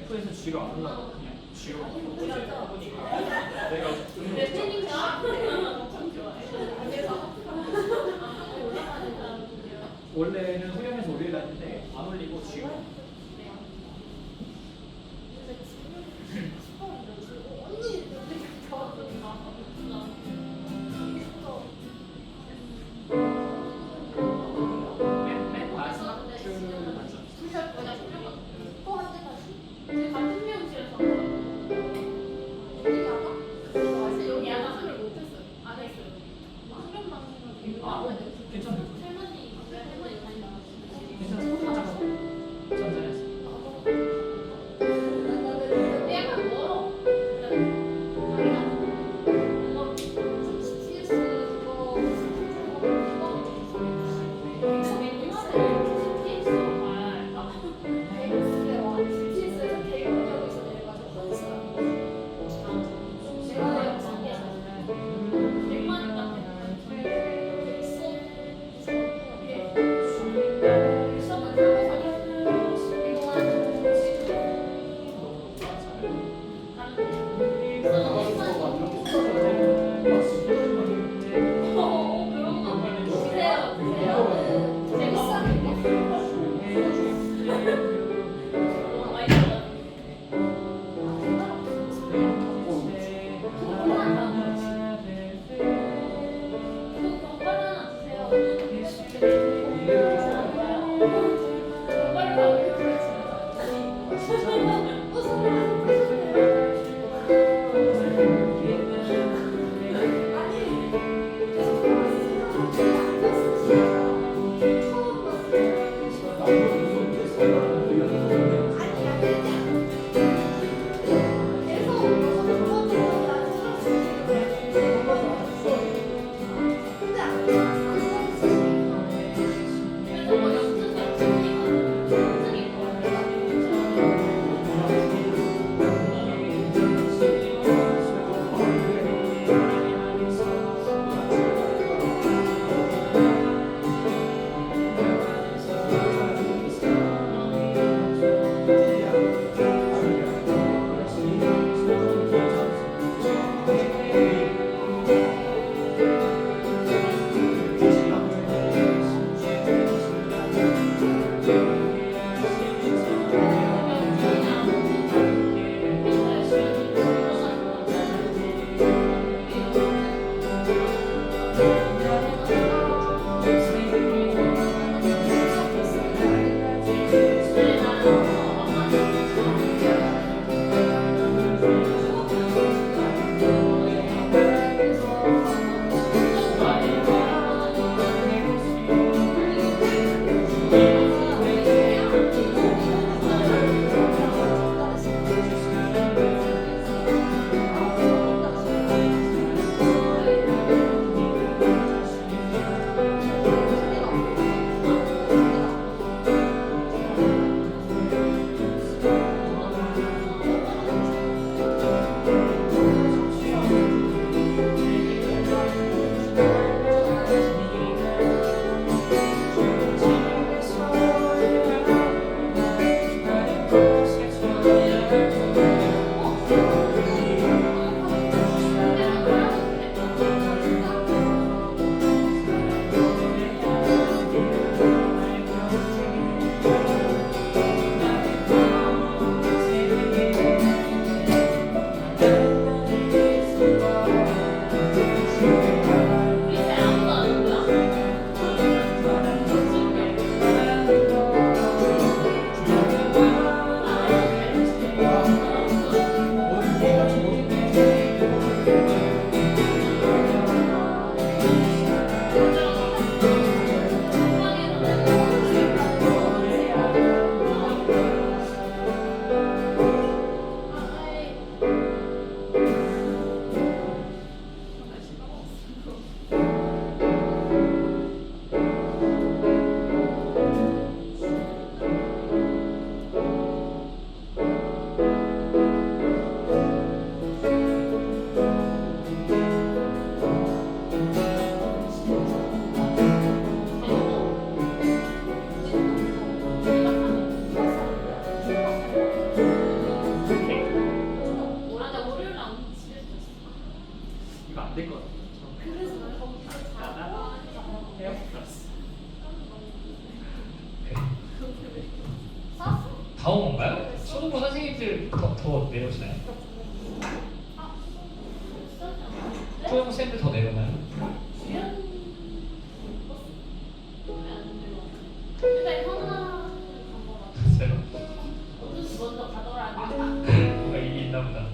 F에서 G가 안 올라가. 그냥 G로 내가 원래는 후렴에서 올리려 했는데 안 올리고 G로. 맨 마지막 줄 맞죠? 괜찮아요. 다 온 건가요? 초등부 선생님들 더 내려오시나요? 초등부 쌤들 더 내려오나요? 글쎄요. 뭔가 일이 있나 보다.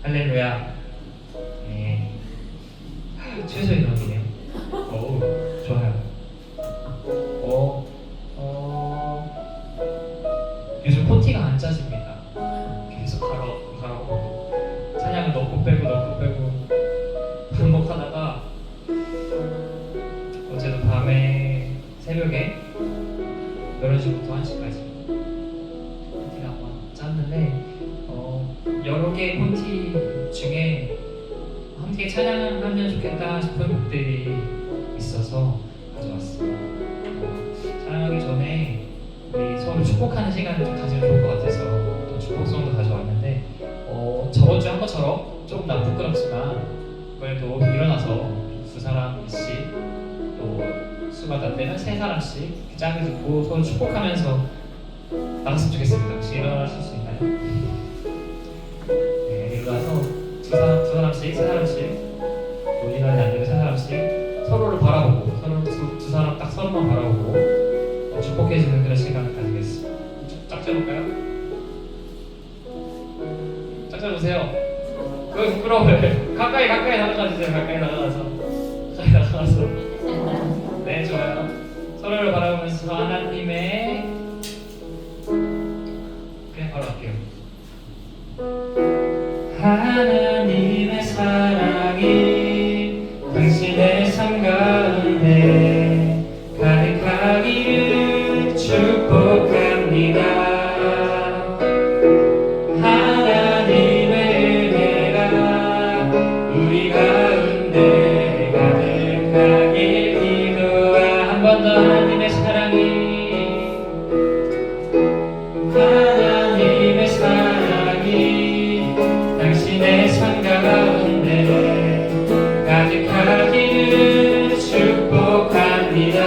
할렐루야. 네. 최소의 음악이네요. 오, 좋아요. 요즘 코티가 안 짜집니다. 계속 가라고 찬양을 넣고 빼고 반복하다가 어제도 밤에 새벽에 11시부터 1시까지 코티가 한번 짰는데 여러 개의 콘티 중에 함께 찬양하면 좋겠다 싶은 곡들이 있어서 가져왔어요. 찬양하기 전에 우리 서로 축복하는 시간을 좀 가지면 좋을 것 같아서 또 축복송도 가져왔는데 저번 주에 한 것처럼 조금 난 부끄럽지만 그래도 일어나서 두 사람씩 또 수가 안 되면 세 사람씩 짝을 듣고 서로 축복하면서 나갔으면 좋겠습니다. 혹시 일어나실 수 있나요? 일어나서 두 사람씩, 세 사람씩 또 일어나지 안 되면 세 사람씩 서로를 바라보고 두 사람 딱 서로만 바라보고 축복해주는 그런 시간을 가지겠습니다. 짝 잡을까요? 짝 잡으세요. 그거 부끄러워요. 가까이 다가가주세요. 가까이 다가가서 네, 좋아요. 서로를 바라보면서 하나님의 그냥 바로 할게요. 하나님의 사랑이 당신의 삶 가운데 가득하기를 축복합니다. 하나님의 은혜가 우리 가운데 가득하길 기도하. 한 번 더 하나님의 사랑이 당신의 삶 가운데 가득하기를 축복합니다.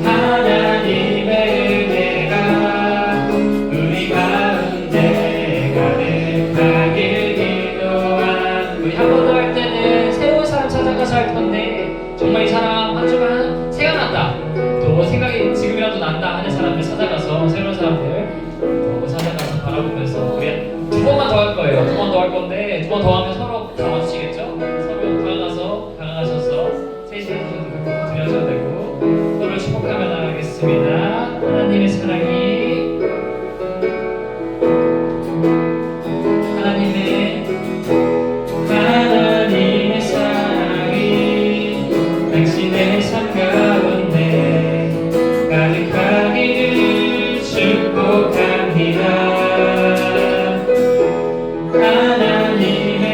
하나님의 은혜가 우리 가운데 가득하길 기도한. 우리 한 번 더 할 때는 새로운 사람 찾아가서 할 건데 정말 이 사람 한 주간 생각난다, 또 생각이 지금이라도 난다 하는 사람들 찾아가서 새로운 사람들 찾아가서 바라보면서 우리 두 번만 더 할 거예요. 두 번 더 할 건데 두 번 더 하면 서로 다 맞추시겠죠? 서로 다가가셔서 셋이서 드려줘야 되고 서로 축복하며 나가겠습니다. 하나님의 사랑이 하나님의 사랑이 당신의 삶 가운데 가득하기를 축복합니다. 하나님의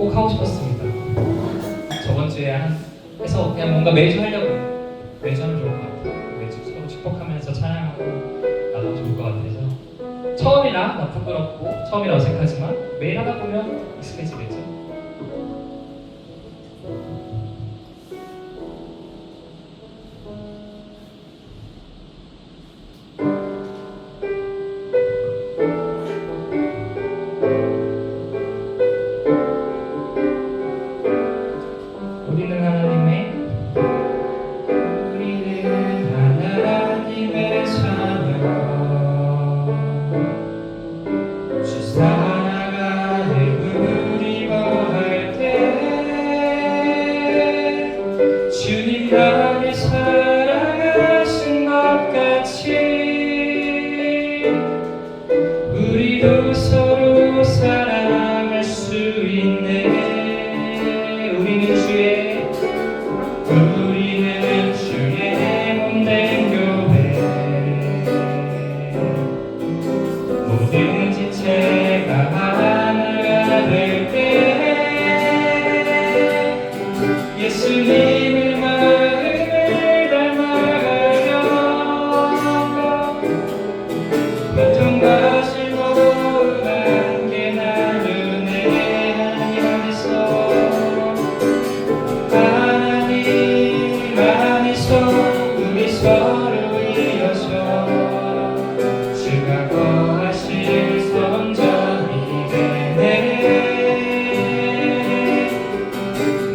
꼭 하고 싶었습니다. 저번 주에 해서 그냥 뭔가 매주 하려고요. 매주 하면 좋을 것 같아요. 매주 서로 축복하면서 찬양하고 나가면 좋을 것 같아서 처음이라 나 부끄럽고 처음이라 어색하지만 매일 하다 보면 익숙해지겠죠. 우리는 하나님의 자녀 주 살아가는 우리 거할 때 주님 나를 사랑하신 것 같이 우리도 서로 사랑할 수 있네. 우리는 주의 몸된 교회 모든 지체가 하나가 될 때 예수님의 마음을 닮아가려 고통과 즐거움 함께 나누네. 하나님 안에서 우리 서로 이어서 주가 거하실 성전이 되네.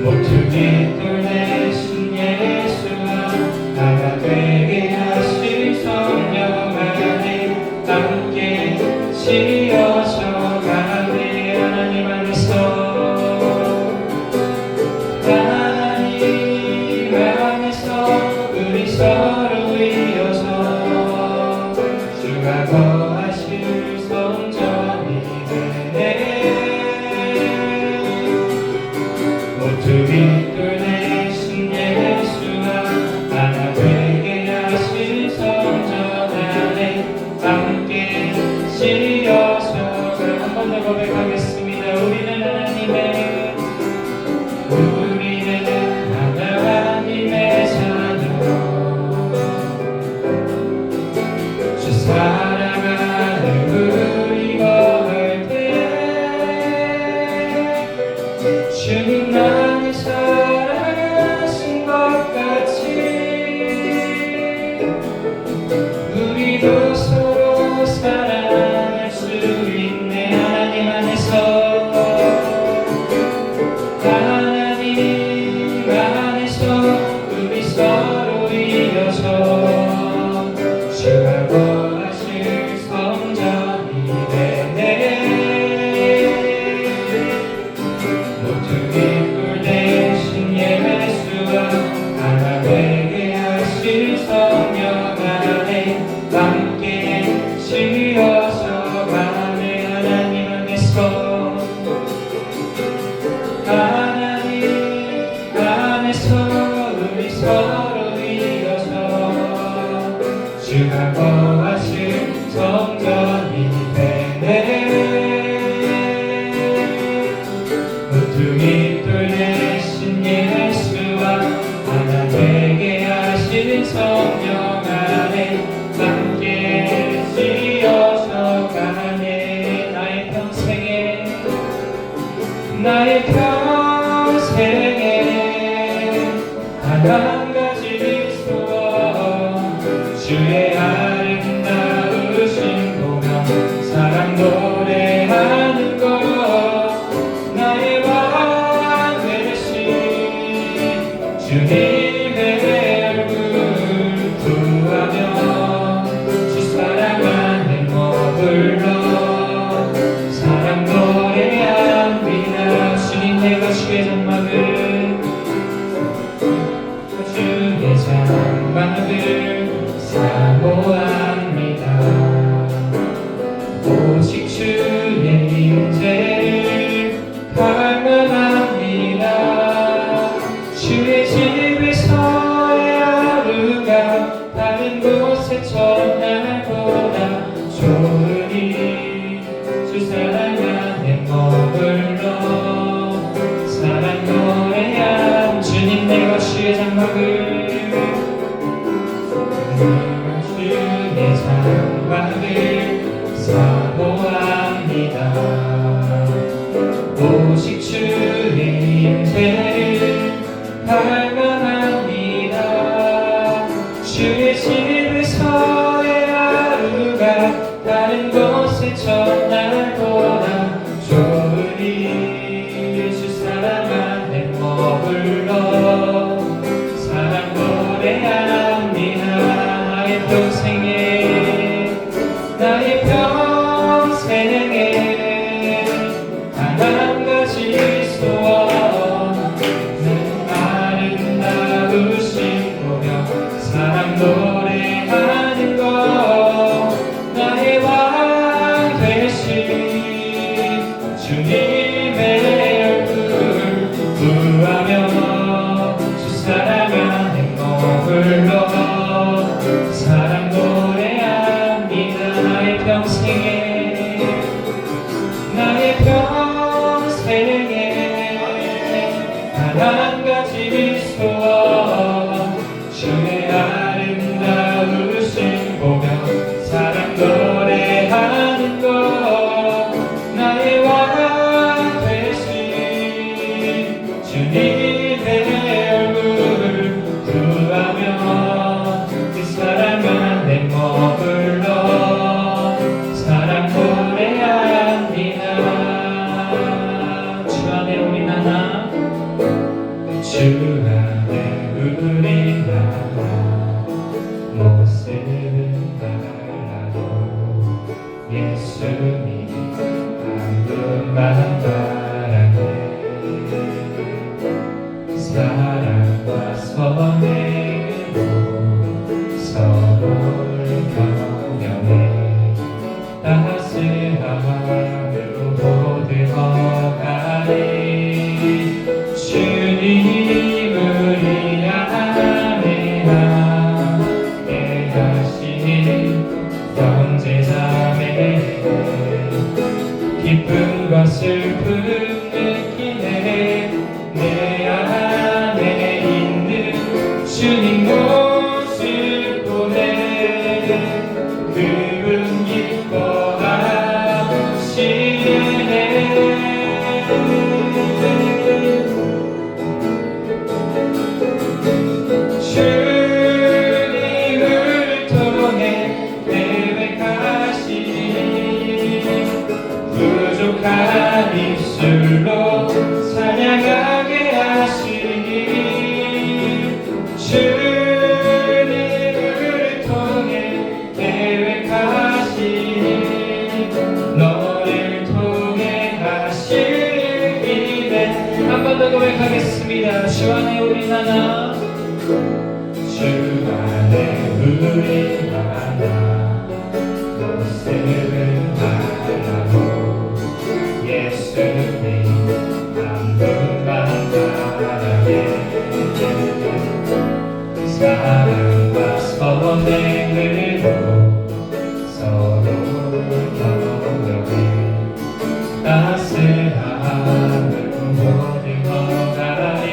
모퉁이 돌 대신 예수와 하나 되게 하실 성령 안에 함께 지어져 가네. 하나님 안에서 우리 서로 이어서 주가 거하실 성전이 되네. 모퉁이 돌 대신 예수와 하나 되게 하실 성전 안에 함께 지어서 한 번 더 고백하겠습니다. 우리는 하나님의 사랑하는 우리 거할 때 주님 나를 사랑하신 것 같이 우리도 서로 사랑할 수 있네. 하나님 안에서 우리 서로 이어서 주가 거하실 성전이 되네. 모퉁이 돌 대신 예수와 하나 되게 하실 성령 안에 함께 지어서 가네. 하나님 안에서 우리 서로 이어서 주가 거하실 성전이 되네. 모퉁이 돌 대신 예수와 하나 되게 하실 성령 안에 함께 지어서 가네. 나의 평생에 한 가지 소원 주의 아름다우신 보며 사랑 노래하는 것 나의 왕 되신 주님의 얼굴 구하며 주 사랑하는 머물러 사랑 노래합니다. 주님 내가 주의 장막을 사모합니다. 오직 주의 임재를 갈망합니다. 주의 집에서의 하루가 다른 곳의 첫날보다 좋으니 주 사랑 안에 머물러 인생을 발견합니다. 주의 집에서의 하루가 다른 곳의 첫날보다 좋으니 주 사랑 안에 머물러 사랑 노래합니다. 나의 평생에 나의 평생에 단 한 가지 소원 내 아름다우신 보며 사랑 노래하는 것 나의 왕 되신 주님의 얼굴 구하며 주 사랑 안에 머물러 사랑 노래합니다. 나의 평생에 나의 평생에 단 한 가지 소원 주의 아름다우신 보며 사랑 노래하는 것 나의 왕 되신 주님의 얼굴 구하며 그 사랑 안에 머물러 사랑 노래합니다. 주 안에 우리 나나 주 안에 우리 나나 모습은 달라도 예수님 한 분만 바라네. 사랑과 선행으로 서로를 경영해 따스함으로 보듬어가네. 주님 우리 안에 함께 하신 형제자매 기쁨과 슬픔 느끼네. 내 안에 있는 주님 모습 보네. 그분 기뻐하시네. 주님을 통해 계획하신 부족한 입술로 찬양하게 하시니 주님을 통해 계획하시니 너를 통해 하시기에 한 번 더 고백하겠습니다. 주 안에 우리 나나 주 안에 우리 나나 모습은 달라도 예수님 한 분만 바라게. 사랑과 선행으로 서로를 경영해 따스함으로 모듬어가네.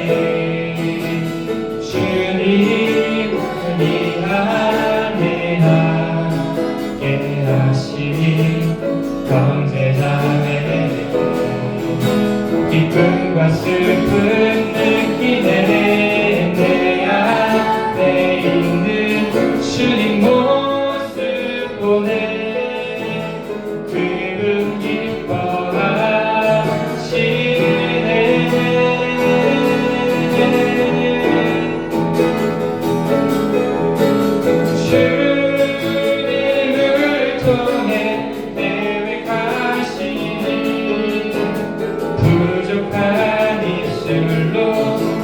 주님 우리 안에 함께 하시니 형제자매 기쁨과 슬픔 느끼네. 내 안에 있는 주님 모습 보네. 그분 기뻐하시네. 주님을 통해 계획하시니 부족한 입술로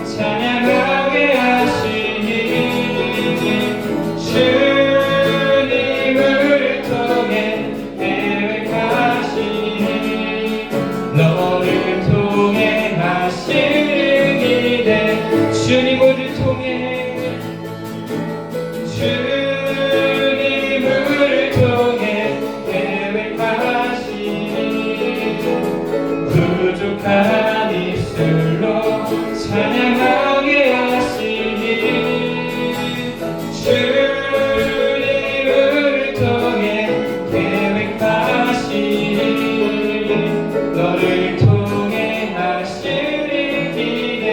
찬양하게 하시니 주님을 통해 계획하시니 너를 통해 하시기에 주님을 통해 주님을 통해 계획하시니 부족한 입술로 찬양하게 하시니 주님을 통해 계획하시니 너를 통해 하시기에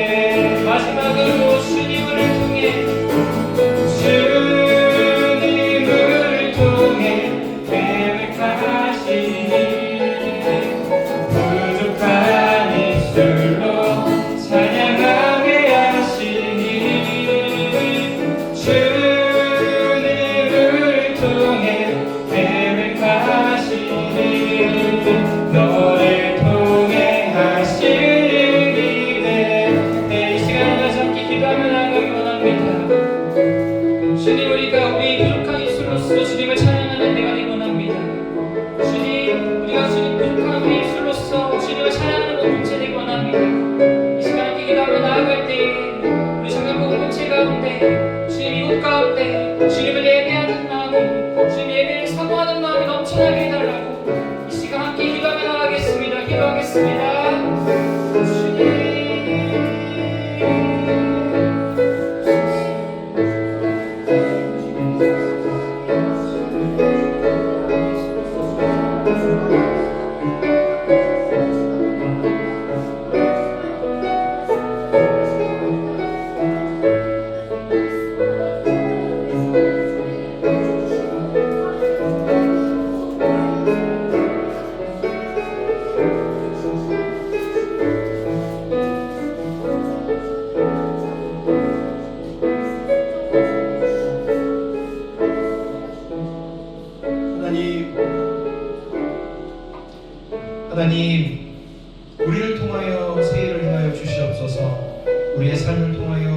우리의 삶을 통하여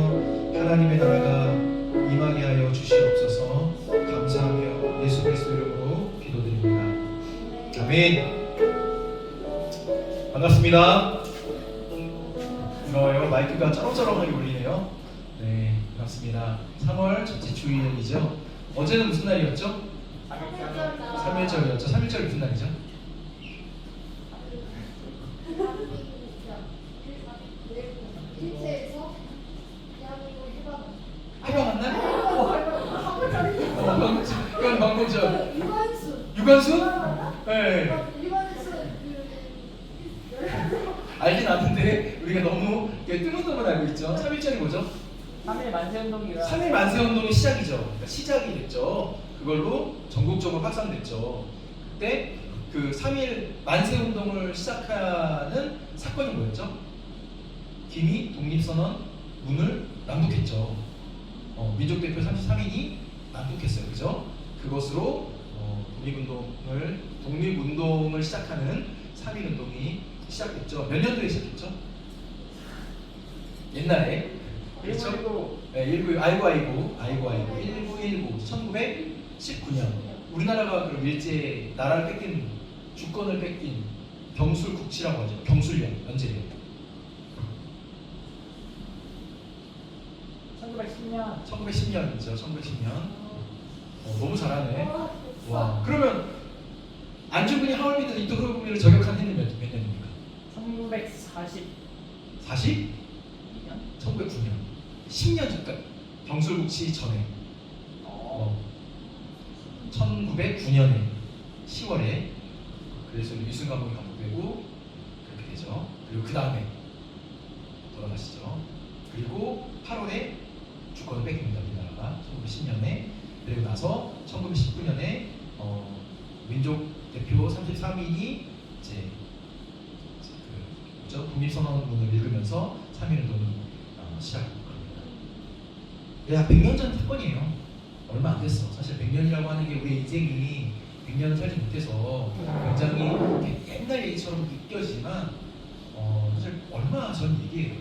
하나님의 나라가 임하게 하여 주시옵소서. 감사하며 예수 그리스도 이름으로 기도드립니다. 아멘. 반갑습니다. 마이크가 쩌렁쩌렁하게 울리네요. 네, 반갑습니다. 3월 첫째 주일이죠. 어제는 무슨 날이었죠? 3일절이었죠. 3일절이 무슨 날이죠? 해방한 날? 그건 방법이죠. 유관순? 네. 알긴 아는데 우리가 너무 뜨문뜨문 알고 있죠. 3일절이 뭐죠? 3일 만세운동이라 3일 만세운동이 시작이죠. 그러니까 시작이 됐죠. 그걸로 전국적으로 확산됐죠. 그때 그 3일 만세운동을 시작하는 사건이 뭐였죠? 김이 독립선언 문을 낭독했죠. 민족대표 33인이 낭독했어요. 그죠? 그것으로 독립운동을 시작하는 3.1운동이 시작됐죠. 몇 년도에 시작했죠? 옛날에. 그렇죠? 네, 1919, 1919 우리나라가 그럼 일제 나라를 뺏긴 주권을 뺏긴 경술국치라고 하죠. 경술령 언제예요? 1910년 1910년이죠. 1910년. 너무 잘하네. 와. 그러면 안중근이 하얼빈에서 이토 히로부미를 저격한 해는 몇 년입니까? 1940 40? 1909년. 10년 전까지 경술국치 전에. 1909년에 10월에 그래서 유승 감독이 감독되고 그렇게 되죠. 그리고 그 다음에 돌아가시죠. 그리고 8월에 주권을 뺏깁니다. 우리나라가 1910년에. 그리고 나서 1919년에 민족 대표 33인이 이제 독립선언문을 읽으면서 3.1운동이 시작합니다. 야, 100년 전 사건이에요. 얼마 안 됐어. 사실 100년이라고 하는 게 우리 인생이 100년을 살지 못해서 굉장히 옛날 얘기처럼 느껴지지만 사실 얼마 전 얘기예요.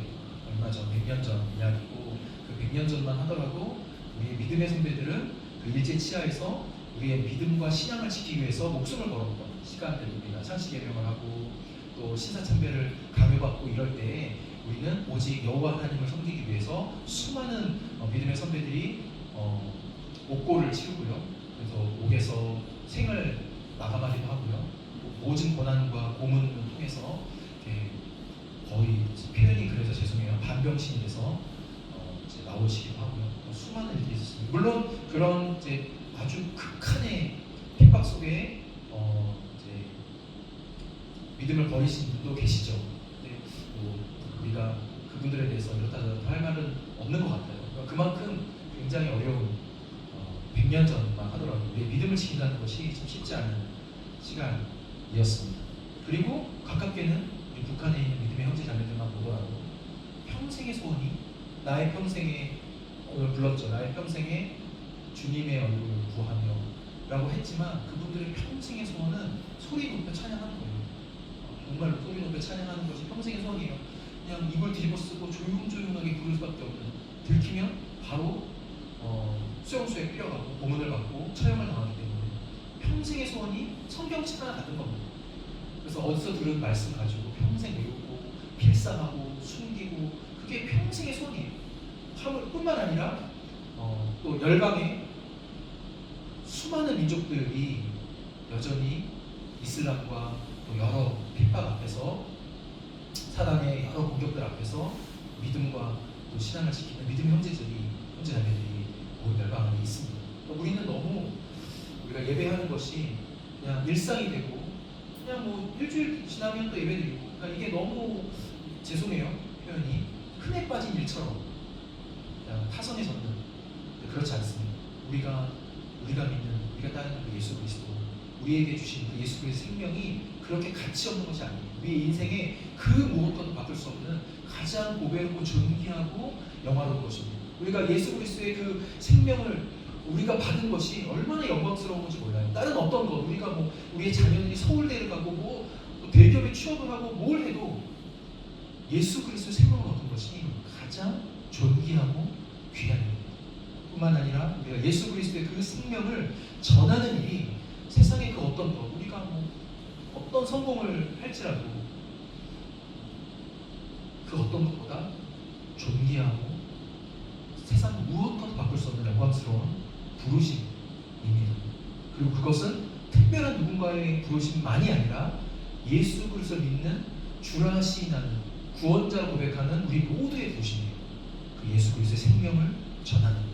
얼마 전, 100년 전 이야기고 그 100년 전만 하더라도 우리의 믿음의 선배들은 그 일제 치하에서 우리의 믿음과 신앙을 지키기 위해서 목숨을 걸었던 시간들입니다. 창씨개명을 하고 또 신사참배를 강요받고 이럴 때 우리는 오직 여호와 하나님을 섬기기 위해서 수많은 믿음의 선배들이 옥고를 치르고요. 그래서 옥에서 생을 마감하기도 하고요. 모진 고난과 고문을 통해서 거의 표현이 그래서 죄송해요. 반병신이 돼서 이제 나오시기도 하고요. 수많은 일들이 있었습니다. 물론 그런 이제 아주 극한의 핍박 속에 이제 믿음을 버리신 분도 계시죠. 근데 우리가 그분들에 대해서 이렇다 저렇다 할 말은 없는 것 같아요. 그러니까 그만큼 굉장히 어려운 100년 전만 하더라도 우리의 믿음을 지킨다는 것이 참 쉽지 않은 시간이었습니다. 그리고 가깝게는 우리 북한에 있는 믿음의 형제 자매들만 보더라도 평생의 소원이 나의 평생에 오늘 불렀죠. 나의 평생에 주님의 얼굴을 구하며 라고 했지만 그분들의 평생의 소원은 소리 높여 찬양하는 거예요. 정말로 소리 높여 찬양하는 것이 평생의 소원이에요. 그냥 입을 뒤집어 쓰고 조용조용하게 부를 수밖에 없는, 들키면 바로 수용소에 끌려가고 고문을 받고 처형을 당하기 때문에 평생의 소원이 성경책 하나 같은 겁니다. 그래서 어디서 들은 말씀 가지고 평생 외우고 필사하고 숨기고 그게 평생의 소원이에요. 뿐만 아니라 또 열방에 수많은 민족들이 여전히 이슬람과 또 여러 핍박 앞에서 사단의 여러 공격들 앞에서 믿음과 또 신앙을 지키는 믿음의 형제자매들이 온 열방 안에 있습니다. 우리는 너무 우리가 예배하는 것이 그냥 일상이 되고 그냥 뭐 일주일 지나면 또 예배드리고, 그러니까 이게 너무 죄송해요 표현이 큰애 빠진 일처럼 그냥 타성에 젖는. 그렇지 않습니다. 우리가 믿는, 우리가 따르는 그 예수 그리스도, 우리에게 주신 그 예수 그리스도의 생명이 그렇게 가치 없는 것이 아니에요. 우리 인생에 그 무엇과도 바꿀 수 없는 가장 고배롭고 존귀하고 영화로운 것입니다. 우리가 예수 그리스도의 그 생명을 우리가 받은 것이 얼마나 영광스러운 건지 몰라요. 다른 어떤 것, 우리가 뭐 우리의 자녀들이 서울대를 가고 뭐 대기업에 취업을 하고 뭘 해도 예수 그리스도의 생명을 얻은 것이 가장 뿐만 아니라 우리가 예수 그리스도의 그 생명을 전하는 일이 세상의 그 어떤 것, 우리가 뭐 어떤 성공을 할지라도 그 어떤 것보다 존귀하고 세상 무엇과도 바꿀 수 없는 영광스러운 부르심입니다. 그리고 그것은 특별한 누군가의 부르심만이 아니라 예수 그리스도를 믿는 주라 시인하는 구원자 고백하는 우리 모두의 부르심이에요. 그 예수 그리스도의 생명을 전하는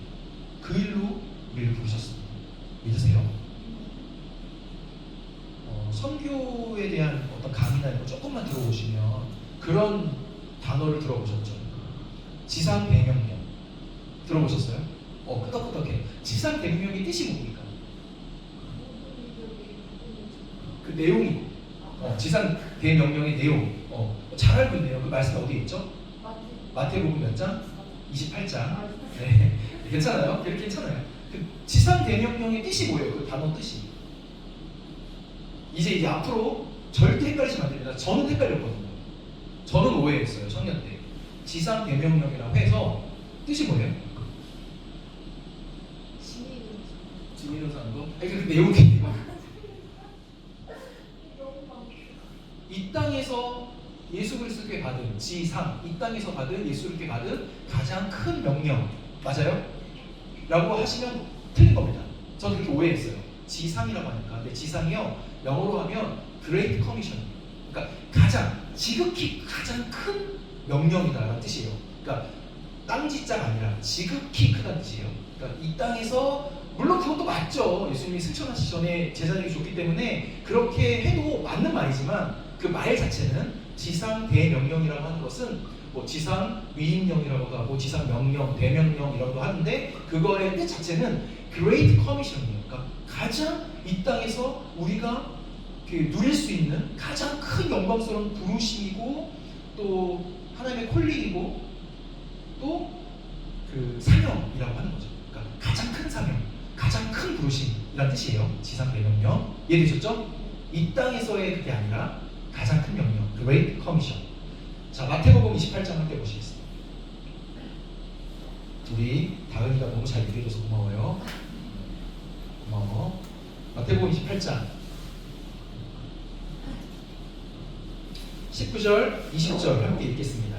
그 일로 우리를 부르셨습니다. 믿으세요? 선교에 대한 어떤 강의나 이런 거 조금만 들어보시면 그런 단어를 들어보셨죠? 지상 대명령 들어보셨어요? 끄덕끄덕해. 지상 대명령의 뜻이 뭡니까? 그 내용이 지상 대명령의 내용 잘 알고 있네요. 그 말씀 어디에 있죠? 마태복음 몇 장? 28장. 네, 괜찮아요? 괜찮아요. 그 지상 대명령의 뜻이 뭐예요? 그 단어 뜻이. 이제 앞으로 절대 헷갈리시면 안 됩니다. 저는 헷갈렸거든요. 저는 오해했어요. 청년 때. 지상 대명령이라고 해서 뜻이 뭐예요? 지니는 사는 거? 그 내용이 이 땅에서 예수 그리스도께 받은 지상, 이 땅에서 받은 예수 그리스도께 받은 가장 큰 명령 맞아요? 라고 하시면 틀린 겁니다. 저는 그렇게 오해했어요. 지상이라고 하니까. 근데 지상이요 영어로 하면 Great Commission. 그러니까 지극히 가장 큰 명령이다라는 뜻이에요. 그러니까 땅지자가 아니라 지극히 크다는 뜻이에요. 그러니까 이 땅에서 물론 그것도 맞죠. 예수님이 승천하시기 전에 제자들에게 줬기 때문에 그렇게 해도 맞는 말이지만 그 말 자체는 지상 대명령이라고 하는 것은 뭐 지상 위임령이라고도 하고 지상 명령, 대명령이라고도 하는데 그거의 뜻 자체는 Great Commission이에요. 그러니까 가장 이 땅에서 우리가 누릴 수 있는 가장 큰 영광스러운 부르심이고 또 하나님의 콜링이고 또 그 사명이라고 하는 거죠. 그러니까 가장 큰 사명, 가장 큰 부르심이라는 뜻이에요. 지상 대명령 이해되셨죠? 이 땅에서의 그게 아니라 가장 큰 명령, Great Commission. 자, 마태복음 28장 함께 보시겠습니다. 우리 다은이가 너무 잘 얘기해줘서 고마워요. 고마워. 마태복음 28장 19절, 20절 함께 읽겠습니다.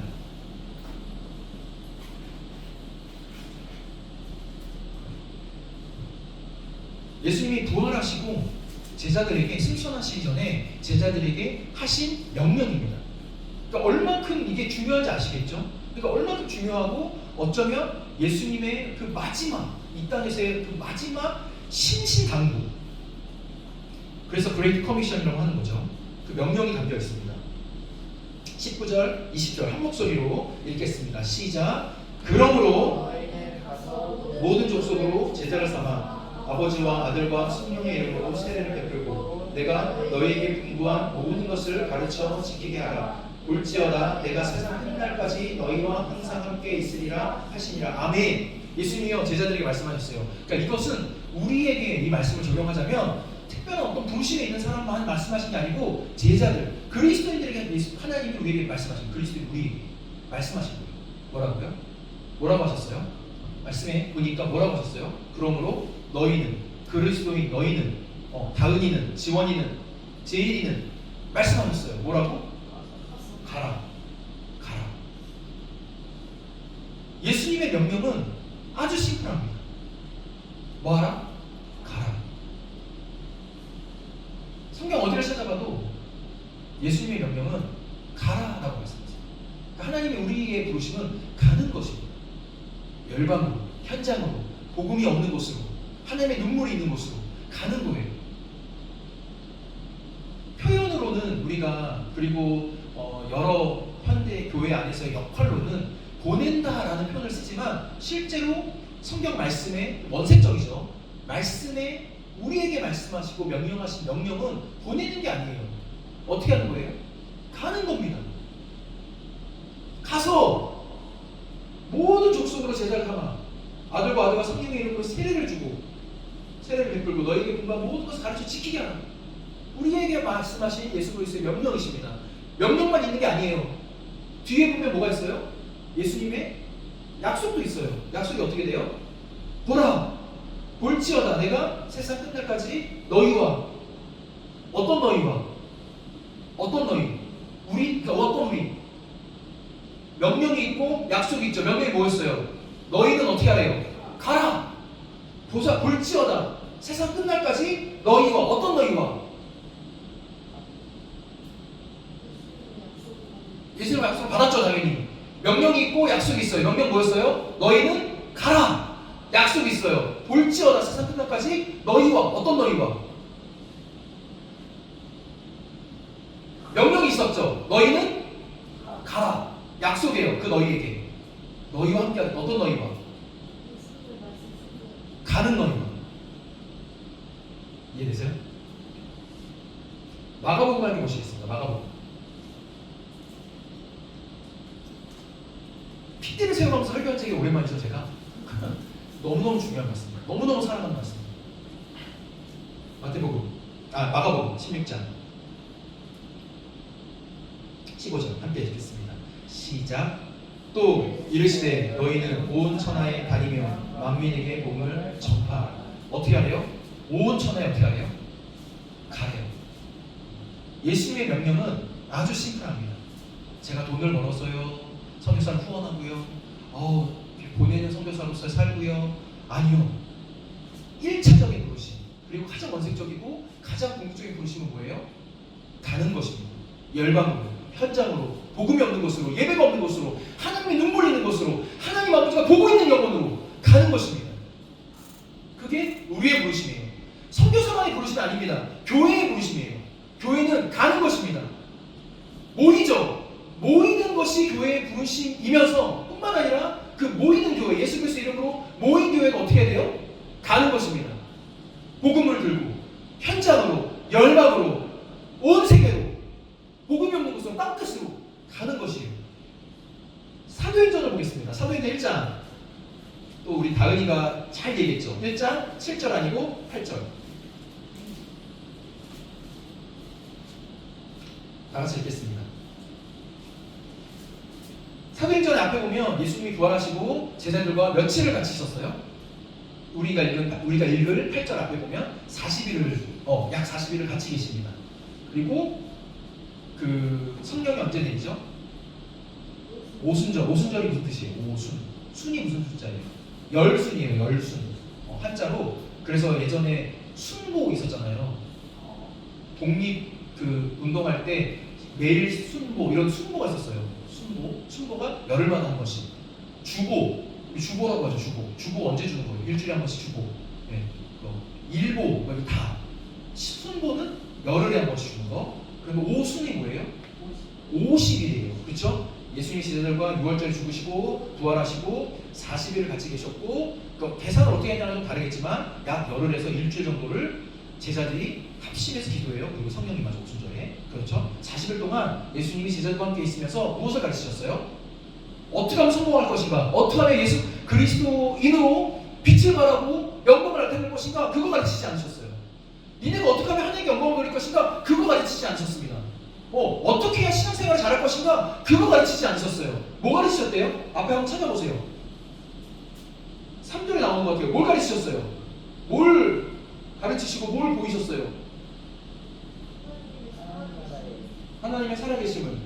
예수님이 부활하시고 제자들에게 승천하시기 전에 제자들에게 하신 명령입니다. 그러니까 얼만큼 이게 중요한지 아시겠죠? 그러니까 얼만큼 중요하고 어쩌면 예수님의 그 마지막 이 땅에서의 그 마지막 신신당부. 그래서 그레이트 커미션이라고 하는 거죠. 그 명령이 담겨 있습니다. 19절, 20절 한 목소리로 읽겠습니다. 시작. 그러므로 모든 족속으로 제자를 삼아 아버지와 아들과 성령의 이름으로 세례를 베풀고 내가 너희에게 분부한 모든 것을 가르쳐 지키게 하라. 볼지어다 내가 세상 끝날까지 너희와 항상 함께 있으리라 하시니라. 아멘. 예수님이요 제자들에게 말씀하셨어요. 그러니까 이것은 우리에게 이 말씀을 적용하자면 특별한 어떤 부르심에 있는 사람만 말씀하신 게 아니고 제자들, 그리스도인들에게 하나님이 우리에게 말씀하신 그리스도인 우리에게 말씀하신 거예요. 뭐라고요? 뭐라고 하셨어요? 말씀에 보니까 뭐라고 하셨어요? 그러므로 너희는 그리스도인 너희는 다은이는 지원이는 제일이는 말씀하셨어요. 뭐라고? 가라. 예수님의 명령은 아주 심플합니다. 뭐하라? 가라. 성경 어디를 찾아봐도 예수님의 명령은 가라라고 말씀하세요. 하나님의 우리에게 부르심은 가는 것입니다. 열방으로, 현장으로, 복음이 없는 곳으로, 하나님의 눈물이 있는 곳으로 가는 거예요. 표현으로는 우리가 그리고 여러 현대 교회 안에서의 역할로는 보낸다라는 표현을 쓰지만 실제로 성경 말씀에 원색적이죠. 말씀에 우리에게 말씀하시고 명령하신 명령은 보내는 게 아니에요. 어떻게 하는 거예요? 가는 겁니다. 가서 모든 족속으로 제자를 삼아 아들과 성령의 이름으로 세례를 주고 세례를 베풀고 너희에게 분부한 모든 것을 가르쳐 지키게 하라. 우리에게 말씀하신 예수 그리스도의 명령이십니다. 명령만 있는 게 아니에요. 뒤에 보면 뭐가 있어요? 예수님의 약속도 있어요. 약속이 어떻게 돼요? 보라 볼지어다 내가 세상 끝날까지 너희와 어떤 너희와 어떤 너희 우리 그러니까 어떤 우리 명령이 있고 약속이 있죠. 명령이 뭐였어요? 너희는 어떻게 하래요? 가라 보자 볼지어다 세상 끝날까지 너희와 어떤 너희와 예수님 약속을 받았죠. 당연히 명령이 있고 약속이 있어요. 명령 뭐였어요? 너희는 가라 약속이 있어요. 볼지어다 세상 끝날까지 너희와 어떤 너희와 명령이 있었죠. 너희는 가라 약속이에요. 그 너희에게 너희와 함께 하는 어떤 너희와 가는 너희와 이해되세요? 마가복음 함께 보시겠습니다. 마가복음 핏대를 세워가면서 설교한 적이 오랜만이죠. 제가 너무너무 중요한 말씀입니다. 너무너무 사랑하는 말씀입니다. 마가복음 16장 15절 함께 읽겠습니다. 시작. 또 이르시되 너희는 온 천하에 다니며 만민에게 복음을 전파하라. 어떻게 하래요? 온 천하에 어떻게 하래요? 가래요. 예수님의 명령은 아주 심플합니다. 제가 돈을 벌었어요. 선교사를 후원하고요. 보내는 선교사로서 살고요. 아니요. 1차적인 부르심 그리고 가장 원색적이고 가장 궁극적인 부르심은 뭐예요? 가는 것입니다. 열방으로 현장으로 복음이 없는 곳으로 예배가 없는 곳으로 하나님이 눈물 있는 곳으로 하나님 아버지가 보고 있는 영혼으로 가는 것입니다. 그게 우리의 부르심이에요. 선교사만의 부르심이 아닙니다. 교회의 부르심이에요. 교회는 가는 것입니다. 모이죠. 모이는 것이 교회의 부르심이면서 뿐만 아니라 그 모이는 교회 예수 그리스도 이름으로 모인 교회가 어떻게 해야 돼요? 가는 것입니다. 복음을 들고 현장으로 열방으로 온 세계로 복음이 없는 곳으로 땅끝으로 가는 것이에요. 사도행전을 보겠습니다. 사도행전 1장 또 우리 다은이가 잘 얘기했죠. 1장 7절 아니고 8절 다 같이 읽겠습니다. 사도행전 앞에 보면 예수님이 부활하시고 제자들과 며칠을 같이 있었어요. 우리가 읽을 8절 앞에 보면 40일을 약 40일을 같이 계십니다. 그리고 그 성령이 언제 내리죠? 오순절이 무슨 뜻이에요? 순이 무슨 숫자예요? 열순이에요. 열순 한자로. 그래서 예전에 순보 있었잖아요. 독립 그 운동할 때 매일 순보 이런 순보가 있었어요. 순보가 열흘마다 한 번씩. 주보라고 하죠. 주보 언제 주는 거예요? 일주일에 한 번씩 주보. 네. 일보 이거 다. 순보는 열흘에 한 번씩 주는 거. 그러면 오순이 뭐예요? 50일이에요. 그렇죠? 예수님 제자들과 6월절에 죽으시고 부활하시고 40일을 같이 계셨고 계산을 어떻게 했냐는 좀 다르겠지만 약 열흘에서 일주일 정도를 제자들이 합심해서 기도해요. 그리고 성령님 마저 오순절에. 그렇죠? 40일 동안 예수님이 제자들과 함께 있으면서 무엇을 가르치셨어요? 어떻게 하면 성공할 것인가? 어떻게 하면 예수 그리스도인으로 빛을 발하고 영광을 나타낼 것인가? 그거 가르치지 않으셨어요. 니네가 어떻게 하면 하나님께 영광을 돌릴 것인가? 그거 가르치지 않으셨습니다. 어떻게 해야 신앙생활을 잘할 것인가? 그거 가르치지 않으셨어요. 뭐 가르치셨대요? 앞에 한번 찾아보세요. 3절에 나오는 것 같아요. 뭘 가르치셨어요? 뭘 가르치시고 뭘 보이셨어요? 하나님의 살아계심을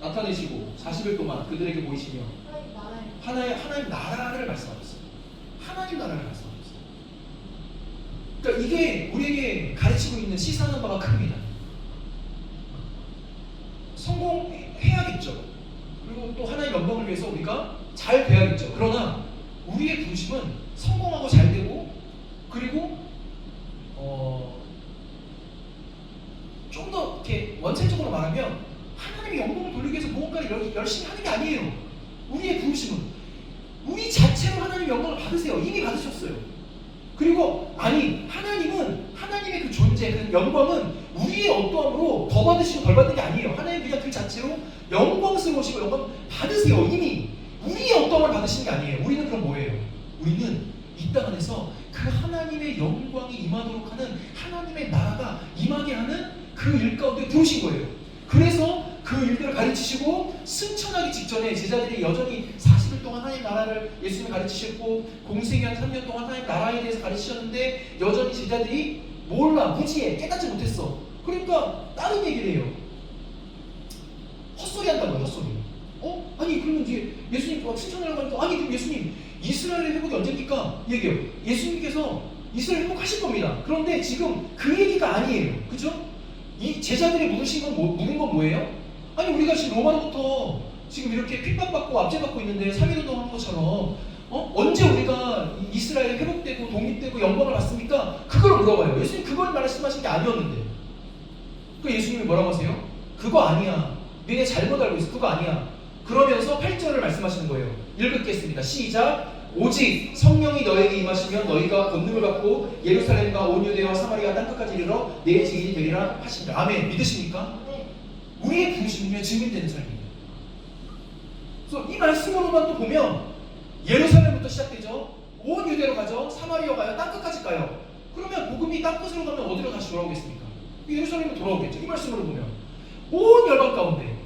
나타내시고 40일 동안 그들에게 보이시며 하나님 나라를 말씀하셨어요. 하나님 나라를 말씀하셨어요. 그러니까 이게 우리에게 가르치고 있는 시사하는 바가 큽니다. 성공해야겠죠. 그리고 또 하나님의 영광을 위해서 우리가 잘 돼야겠죠. 그러나 우리의 부르심은 성공하고 잘 되고 그리고 좀 더 이렇게 원칙적으로 말하면 하나님의 영광을 돌리기 위해서 무언가를 열심히 하는 게 아니에요. 우리의 부르심은 우리 자체로 하나님의 영광을 받으세요. 이미 받으셨어요. 그리고 하나님은 하나님의 그 존재, 그 영광은 우리의 어떠함으로 더 받으시고 덜 받는 게 아니에요. 하나님 그냥 그 자체로 영광스러우시고 영광 받으세요. 이미 우리의 어떠함을 받으시는 게 아니에요. 우리는 그럼 뭐예요? 우리는 이 땅 안에서 그 하나님의 영광이 임하도록 하는 하나님의 나라가 임하게 하는 그 일 가운데 들어오신 거예요. 그래서 그 일들을 가르치시고 승천하기 직전에 제자들이 여전히 40일 동안 하나님 나라를 십자가를 예수님이 가르치셨고 공생이 한 3년 동안 하나님 나라에 대해서 가르치셨는데 여전히 제자들이 몰라, 무지해, 깨닫지 못했어. 그러니까 다른 얘기를 해요. 헛소리 한다고요, 헛소리. 아니 그러면 이제 예수님 칭찬하려고 하니까 아니 그럼 예수님 이스라엘의 회복이 언제입니까? 얘기해요. 예수님께서 이스라엘 회복하실 겁니다. 그런데 지금 그 얘기가 아니에요. 그죠? 이 제자들이 물은 건 뭐예요? 아니 우리가 지금 로마로부터 지금 이렇게 핍박받고 압제받고 있는데 3.1운동 한 것처럼 언제 우리가 이스라엘 회복되고 독립되고 영광을 받습니까? 그걸 물어봐요. 예수님 그걸 말씀하신 게 아니었는데. 그 예수님이 뭐라고 하세요? 그거 아니야. 너네 잘못 알고 있어. 그거 아니야. 그러면서 8절을 말씀하시는 거예요. 읽겠습니다. 시작. 오직 성령이 너에게 임하시면 너희가 권능을 받고 예루살렘과 온 유대와 사마리아 땅끝까지 이르러 내 증인이 되리라 하십니다. 아멘. 믿으십니까? 네. 우리의 부르심이면 증인되는 삶입니다. 그래서 이 말씀으로만 또 보면 예루살렘부터 시작되죠. 온 유대로 가죠. 사마리아 가요. 땅끝까지 가요. 그러면 복음이 땅끝으로 가면 어디로 다시 돌아오겠습니까? 예루살렘으로 돌아오겠죠. 이 말씀으로 보면 온 열방 가운데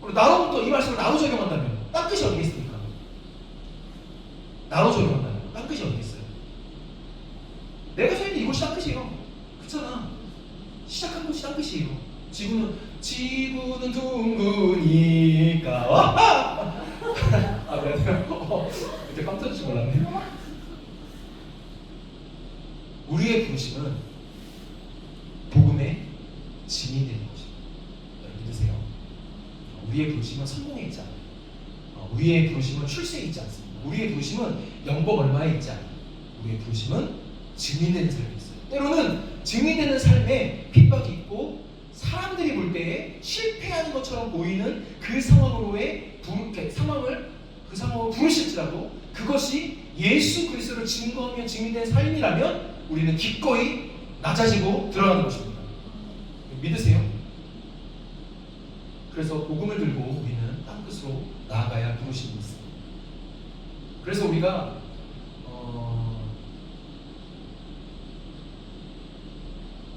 그리고 나로부터 이 말씀을 나로 적용한다면 땅끝이 어디 있습니까? 나로 적용한다면 땅끝이 어디 있어요? 내가 서 있는 이곳이 땅끝이에요. 그렇잖아. 시작한 곳이 땅끝이에요. 지구는 둥그니까 아 그래요? 그때 빵 터질 줄 몰랐네. 우리의 부르심은 복음의 증인되는 것입니다. 여러분 믿으세요? 우리의 부르심은 성공에 있지 않아요. 우리의 부르심은 출세에 있지 않습니다. 우리의 부르심은 영법 얼마에 있지 않아요. 우리의 부르심은 증인되는 삶이 있어요. 때로는 증인되는 삶에 핍박이 있고 사람들이 볼 때에 실패하는 것처럼 보이는 그 상황으로의 그 상황으로 부르실지라도 그것이 예수 그리스도를 증거하며 증인된 삶이라면 우리는 기꺼이 낮아지고 들어가는 것입니다. 믿으세요? 그래서 복음을 들고 우리는 땅끝으로 나아가야 부르심이 있습니다. 그래서 우리가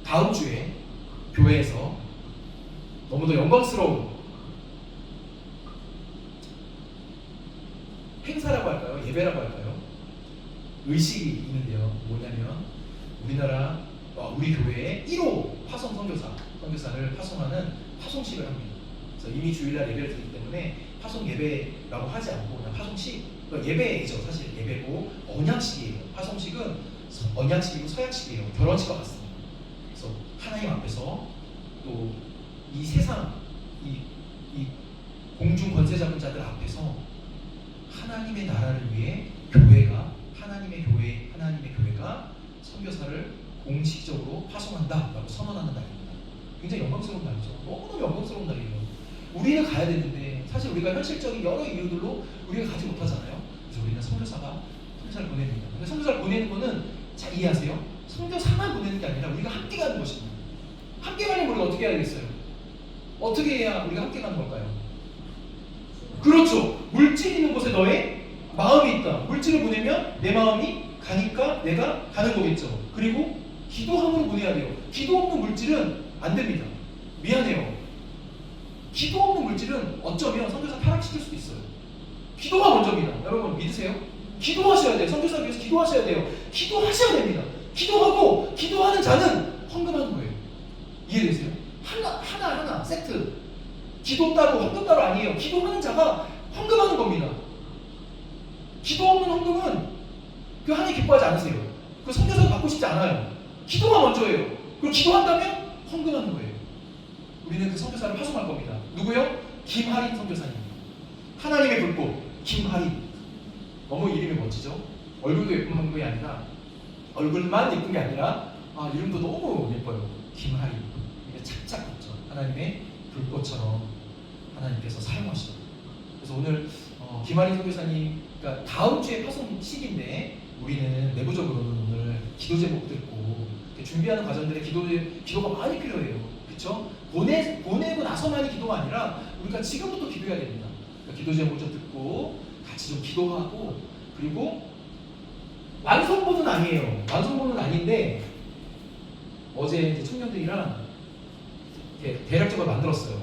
다음 주에 교회에서 너무도 영광스러운 행사라고 할까요? 예배라고 할까요? 의식이 있는데요. 뭐냐면 우리 교회의 1호 파송 선교사를 파송하는 파송식을 합니다. 그래서 이미 주일날 예배를 드리기 때문에 파송 예배라고 하지 않고 그냥 파송식, 예배이죠. 사실 예배고 언약식이에요. 파송식은 언약식이고 서약식이에요. 결혼식과 같습니다. 그래서 하나님 앞에서 또 이 세상 이 공중 권세 잡은 자들 앞에서 하나님의 나라를 위해 하나님의 교회가 선교사를 공식적으로 파송한다라고 선언하는 날입니다. 굉장히 영광스러운 날이죠. 너무너무 영광스러운 날이에요. 우리는 가야 되는데 사실 우리가 현실적인 여러 이유들로 우리가 가지 못하잖아요. 그래서 우리는 선교사를 보냅니다. 근데 선교사를 보내는 거는 잘 이해하세요. 선교사만 보내는 게 아니라 우리가 함께 가는 것입니다. 함께 가려면 우리가 어떻게 해야 되겠어요? 어떻게 해야 우리가 함께 가는 걸까요? 그렇죠. 물질 있는 곳에 너의 마음이 있다. 물질을 보내면 내 마음이 가니까 내가 가는 거겠죠. 그리고 기도함으로 보내야 돼요. 기도 없는 물질은 안 됩니다. 미안해요. 기도 없는 물질은 어쩌면 선교사 타락시킬 수도 있어요. 기도가 먼저입니다. 여러분 믿으세요? 기도하셔야 돼요. 선교사 위해서 기도하셔야 돼요. 기도하셔야 됩니다. 기도하고 기도하는 자는 헌금하는 거예요. 이해되세요? 하나 세트. 기도 따로 헌금 따로 아니에요. 기도하는 자가 헌금하는 겁니다. 기도 없는 헌금은 그 하나님 기뻐하지 않으세요. 그 선교사도 받고 싶지 않아요. 기도가 먼저예요. 그리고 기도한다면 헌금하는 거예요. 우리는 그 선교사를 파송할 겁니다. 누구요? 김하린 선교사님. 하나님의 불꽃 김하린. 너무 이름이 멋지죠? 얼굴도 예쁜 정도가 아니라 얼굴만 예쁜 게 아니라 이름도 너무 예뻐요. 김하린. 이게 착착 붙죠. 하나님의 불꽃처럼 하나님께서 사용하시죠. 그래서 오늘 김하린 선교사님, 그러니까 다음 주에 파송식인데 우리는 내부적으로는 오늘 기도 제목 듣고 준비하는 과정들에 기도가 많이 필요해요. 그렇죠? 보내고 나서만이 기도가 아니라 우리가 지금부터 기도해야 됩니다. 그러니까 기도 제목 좀 듣고 같이 좀 기도하고 그리고 완성본은 아니에요. 완성본은 아닌데 어제 이제 청년들이랑 대략적으로 만들었어요.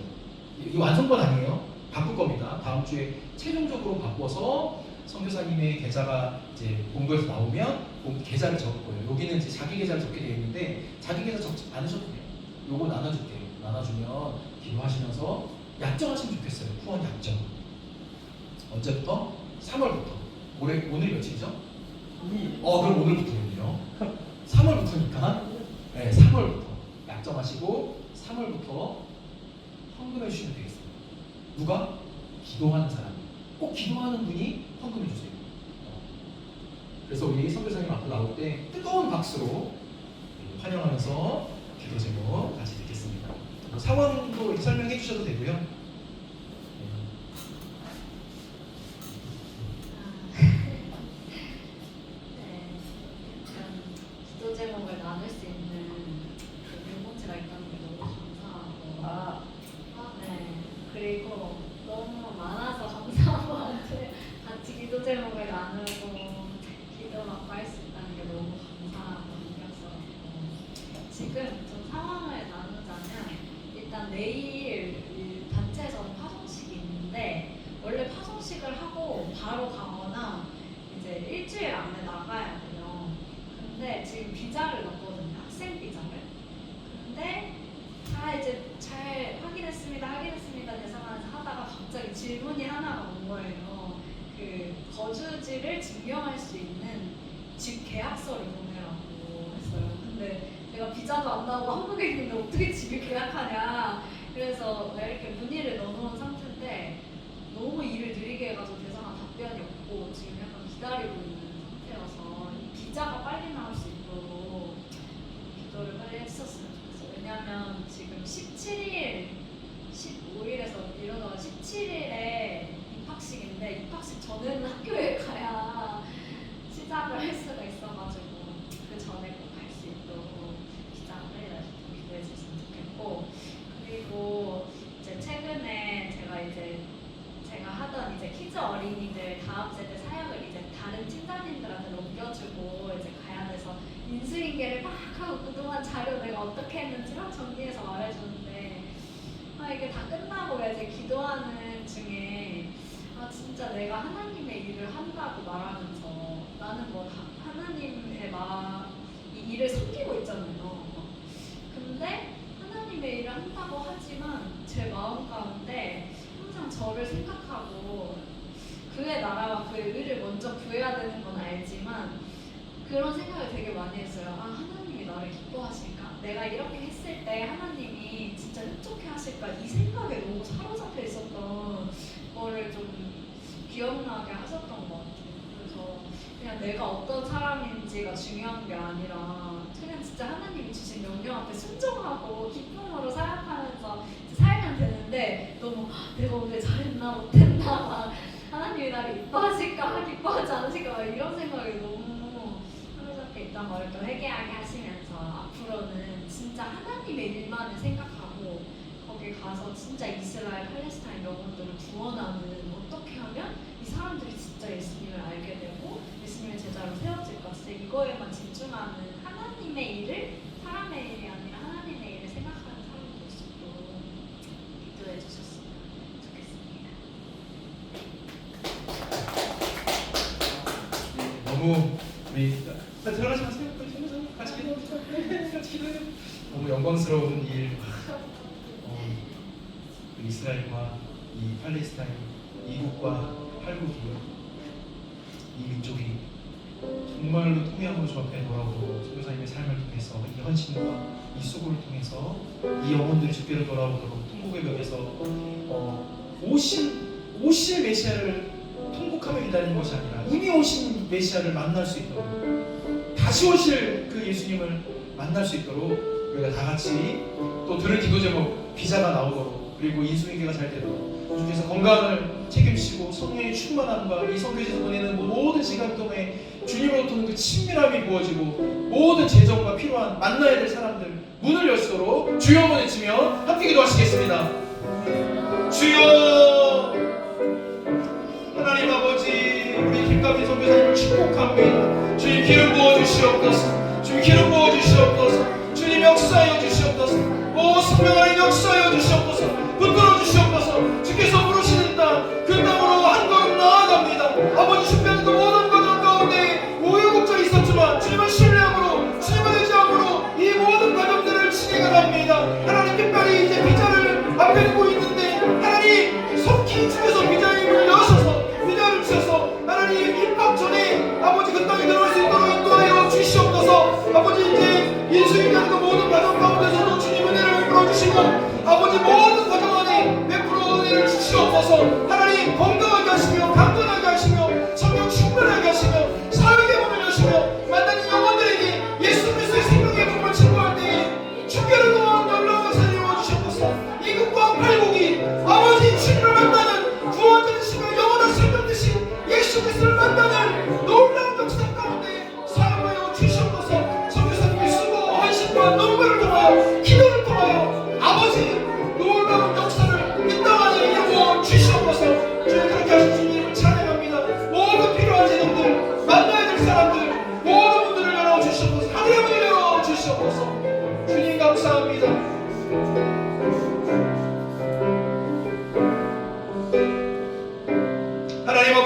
이 완성본 아니에요. 바꿀 겁니다. 있으니까 다음 주에 최종적으로 바꿔서 선교사님의 계좌가 이제 본부에서 나오면 계좌를 적을 거예요. 여기는 이제 자기 계좌를 적게 되어 있는데 자기 계좌 적지 않으셔도 돼요. 요거 나눠줄게요. 나눠주면 기도하시면서 약정하시면 좋겠어요. 후원 약정. 언제부터? 3월부터. 오늘 며칠이죠? 그럼 오늘부터군요. 3월부터니까. 네, 3월부터 약정하시고 3월부터 헌금해 주시면 되겠습니다. 누가? 기도하는 사람. 꼭 기도하는 분이 헌금해 주세요. 그래서 우리 선교사님 앞으로 나올 때 뜨거운 박수로 환영하면서 기도 제목 같이 듣겠습니다. 상황도 설명해 주셔도 되고요. 기도 제목을 나눌 수 있는 그 공동체가 있다는 게 너무 감사하고 네. 그리고 너무 많아서 감사한 것 같아요. 같이 기도 제목을 나누고 기도 받고 할 수 있다는 게 너무 감사하고 느껴서 지금 좀 상황을 나누자면 일단 내일 이 단체에서는 파송식이 있는데 원래 파송식을 하고 바로 가거나 이제 일주일 안에 나가야 돼요. 근데 지금 비자를 넣었거든요. 학생 비자를. 근데 이제 잘 확인했습니다 대상하면서 하다가 갑자기 질문이 하나가 온 거예요. 그 거주지를 증명할 수 있는 집 계약서를 보내라고 했어요. 근데 내가 비자도 안 나오고 한국에 있는데 어떻게 집을 계약하냐. 그래서 이렇게 문의를 넣어놓은 상태인데 너무 일을 느리게 해가지고 대상한 답변이 없고 지금 약간 기다리고 있는 상태여서 이 비자가 빨리 나올 수 있도록 기도를 빨리 했었으면 좋겠어요. 왜냐면 지금 17일, 15일에서 이러다가 17일에 입학식인데 입학식 전에는 학교에 가야 시작을 할 수가 있어가지고 그 전에 꼭 갈 수 있도록 비자가 빨리 나올 수 있도록 기도해 주셨으면 좋겠고 그리고 이제 최근에 제가 하던 이제 키즈 어린이들 다음 세대 사역을 이제 다른 팀장님들한테 넘겨주고 이제 가야 돼서 인수인계를 막 하고 그동안 자료 내가 어떻게 했는지 막 정리해서 말해주는데 이게 다 끝나고 이제 기도하는 중에 진짜 내가 하나님의 일을 한다고 말하면서 나는 뭐 하나님의 이 일을 섬기고 있잖아요. 근데 하나님의 일을 한다고 하지만 제 마음 가운데 항상 저를 생각하고 그의 나라와 그의 의를 먼저 구해야 되는 건 알지만 그런 생각을 되게 많이 했어요. 하나님이 나를 기뻐하실까? 내가 이렇게 했을 때 하나님이 진짜 흡족해 하실까? 이 생각에 너무 사로잡혀 있었던 거를 좀 기억나게 하셨던 것 같아요. 그래서 그냥 내가 어떤 사람인지가 중요한 게 아니라 그냥 진짜 하나님이 주신 명령 앞에 순종하고 기쁨으로 생각하면서 살면 되는데 너무 내가 오늘 잘했나 못했나 하나님이 나를 기뻐하실까 기뻐하지 않으실까 이런 생각이 너무 사로잡혀 있단 말을 또 회개하게 하시면서 앞으로는 진짜 하나님의 일만을 생각하고 거기 가서 진짜 이스라엘 팔레스타인 영혼들을 구원하는 어떻게 하면 이 사람들이 진짜 예수님을 알게 되고 예수님의 제자로 세워질까 진짜 이거에만 집중하는 하나님의 일을 사람의 일이 아니라 하나님의 일을 생각하는 사람이 될 수 있도록 기도해 주셨으면 좋겠습니다. 너무 우리 들어가지 마세요. 같이 기도해요. 너무 영광스러운 일. 이스라엘과 이 팔레스타인 이국과 팔국이 이 민족이 정말로 통합으로 주 앞에 돌아오고 선교사님의 삶을 통해서 이 헌신과 이 수고를 통해서 이 영혼들이 주께로 돌아오도록 통곡의 벽에서 오실 메시아를 통곡하며 기다리는 것이 아니라 이미 오신 메시아를 만날 수 있도록 다시 오실 그 예수님을 만날 수 있도록 우리가 다 같이 또 들을 기도 제목 비자가 나오도록 그리고 인수인계가 잘 되도록 주께서 건강을 책임지시고 성령의 충만함과 이 선교지에서 보내는 모든 시간 동안에 주님으로부터는 그 친밀함이 부어지고 모든 재정과 필요한 만나야 될 사람들 문을 열도록 주여 한번 외치며 함께 기도하시겠습니다. 주여 하나님 아버지 우리 김가빈 선교사님을 축복합니다. 주님 기름 부어주시옵소서. 주님 기름 부어주시옵소서. 주님 역사하여 주시옵소서. 오 성령 하나님 역사하여 주시옵소서. 붙들어 주시옵소서. 주께서 부르시는 땅 그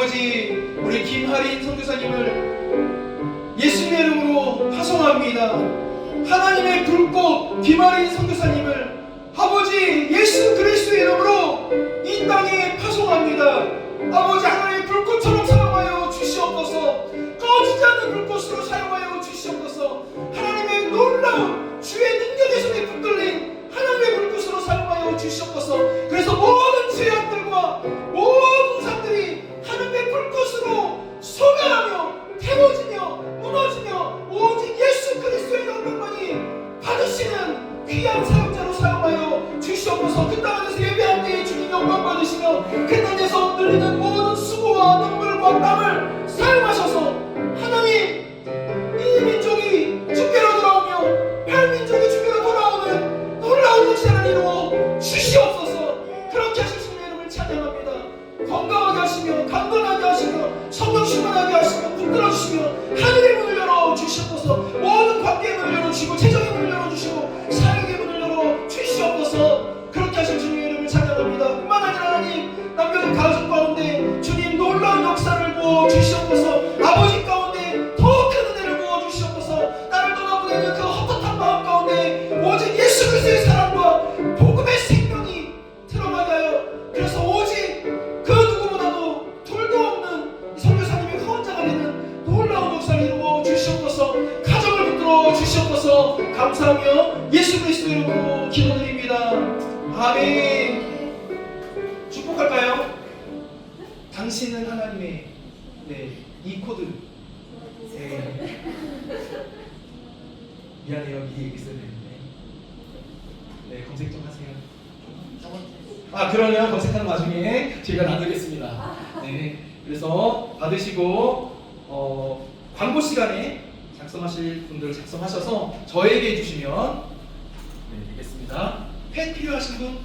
아버지, 우리 김하린 선교사님을 예수님의 이름으로 파송합니다. 하나님의 불꽃 김하린 선교사님을 아버지 예수 그리스도의 이름으로 이 땅에 파송합니다. 아버지, 하나님의 불꽃처럼 사용하여 주시옵소서. 꺼지지 않는 불꽃으로 사용하여 주시옵소서. 하나님의 놀라운 주의 능력의 손에 붙들린 하나님의 불꽃으로 사용하여 주시옵소서. 그래서 모든 죄악들과 모든 사람들이 하나님의 불꽃으로 소멸하며 태워지며 무너지며 오직 예수 그리스도의 영광만이 받으시는 귀한 사역자로 사용하여 주시옵소서. 그 땅 안에서 예배할 때에 주님 영광 받으시며 그 땅에서 흘리는 모든 수고와 눈물과 땀을 사용하셔서 하나님, 이 민족이 주께로 돌아오며 팔민족이 주께로 돌아오는 놀라운 역사를 이루어 주시옵소서. 그렇게 하실 주님의 이름을 찬양합니다. 건강하게 하시며 강건하게 하시며 성령 충만하게 하시며 붙들어 주시며 하늘의 문을 열어 주시옵소서. 모든 관계의 문을 열어주시고 재정의 문을 열어주시고 사역의 문을 열어 주시옵소서. 그렇게 하실 주님의 이름을 찬양합니다. 뿐만 아니라 하나님, 남겨진 가족 가운데 주님 놀라운 역사를 부어 주시옵소서. 아버지 가운데 더 큰 은혜를 부어 주시옵소서. 나를 떠나보내는 그 헛헛한 마음 가운데 오직 예수 그리스도의 사랑과 복음의 생명이 들어가게 하여, 그래서 오직 그 누구보다도 둘도 없는 선교사님의 후원자가 되는 놀라운 역사를 이루어 주시옵소서. 가정을 붙들어 주시옵소서. 감사하며 예수 그리스도 이름으로 기도드립니다. 아멘. 축복할까요? 당신은 하나님의, 이 코드. 미안해요, 미리 얘기했어야 되는데. 검색 좀 하세요. 그러면 검색하는 와중에 제가 나누겠습니다. 그래서 받으시고 광고 시간에 작성하실 분들 작성하셔서 저에게 주시면 되겠습니다. 펜 필요하신 분?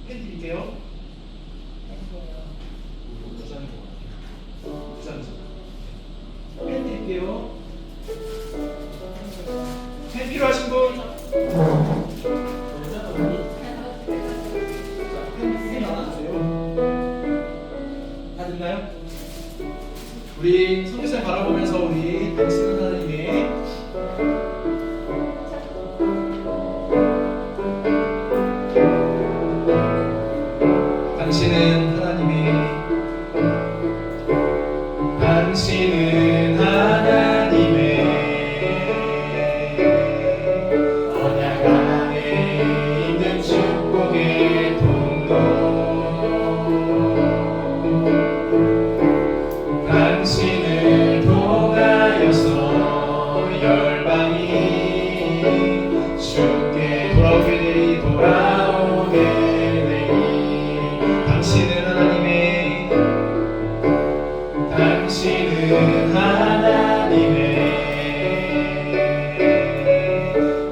펜 드릴게요. 두 장이죠. 펜 드릴게요. 펜 필요하신 분? 펜 나눠주세요. 다 됐나요? 우리 선교사님 바라보면서 우리 당신은 하나님의 당신은 하나님의 언약 안에 있는 축복의 통로. 당신을 통하여서 열방이 주께 돌아오게 되리, 돌아오게 되리. 당신은 하나님의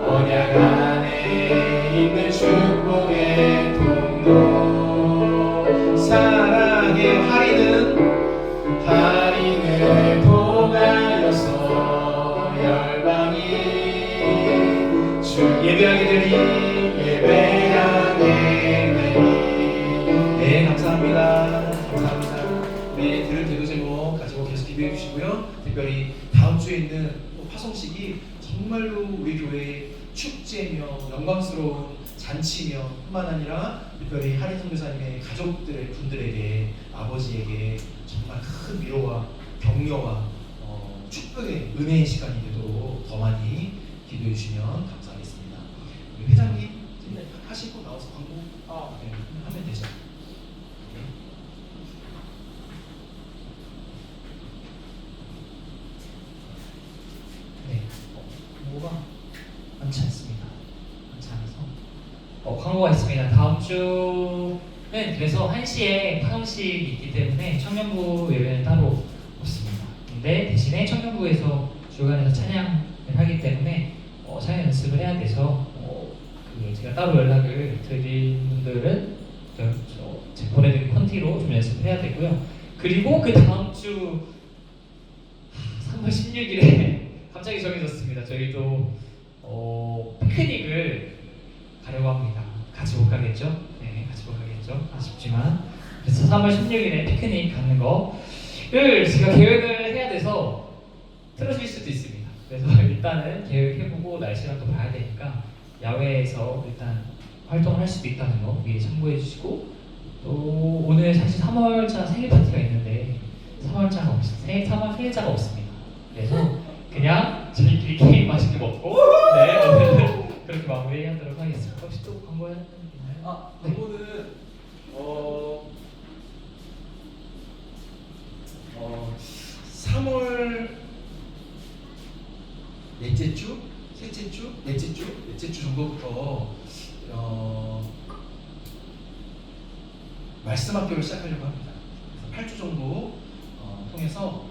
언약 안에 있는 축복의 통로. 사랑의 할인을 통하여서 열방이 주 예배하게 되리, 예배하게 되리. 감사합니다. 들을 기도 제목 가지고 계속 기도해 주시고요. 특별히 다음 주에 있는 파송식이 정말로 우리 교회의 축제며 영광스러운 잔치며 뿐만 아니라 특별히 하린 선교사님의 가족들의 분들에게, 아버지에게 정말 큰 위로와 격려와 축복의 은혜의 시간이 되도록 더 많이 기도해 주시면 감사하겠습니다. 우리 회장님 하시고 나와서 광고 하면 되죠. 광고가 많지 않습니다. 많지 않아서 광고가 있습니다. 다음 주는 그래서 1시에 파송식이 있기 때문에 청년부 예배는 따로 없습니다. 근데 대신에 청년부에서 주간에서 찬양을 하기 때문에 찬양 연습을 해야 돼서 제가 따로 연락을 드린 분들은 제가 보내드린 콘티로 좀 연습해야 되고요. 그리고 그 다음 주 3월 16일에 갑자기 정해졌습니다. 저희도 피크닉을 가려고 합니다. 같이 못 가겠죠? 네, 같이 못 가겠죠? 아쉽지만. 그래서 3월 16일에 피크닉 가는 거 제가 계획을 해야 돼서 틀어질 수도 있습니다. 그래서 일단은 계획해보고 날씨랑 또 봐야 되니까 야외에서 일단 활동을 할 수도 있다는 거 미리 참고해 주시고, 또 오늘 사실 3월차 생일 파티가 있는데 3월차가 생일자가 없습니다. 그래서 그냥 저희끼리 케이크 맛있게 먹고 네 오늘은 그렇게 마무리하도록 하겠습니다. 혹시 또 광고해야 되는 게 있나요? 광고는 3월 넷째 주, 셋째 주, 넷째 주 정도부터 말씀 학교를 시작하려고 합니다. 그래서 8주 정도 통해서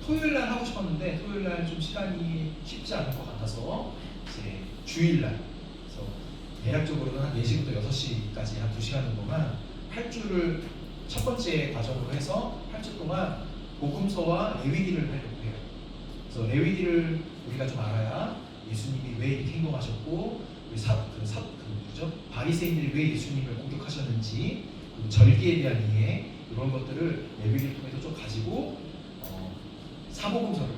토요일 날 하고 싶었는데 토요일 날 좀 시간이 쉽지 않을 것 같아서 이제 주일 날, 그래서 대략적으로는 한 4시부터 6시까지 한 2시간 정도만 8주를 첫 번째 과정으로 해서 8주 동안 복음서와 레위기를 하려고 해요. 그래서 레위기를 우리가 좀 알아야 예수님이 왜 이렇게 행동하셨고 바리새인들이 왜 예수님을 공격하셨는지, 그리고 절기에 대한 이해, 이런 것들을 레위기를 통해서 좀 가지고 사복음서를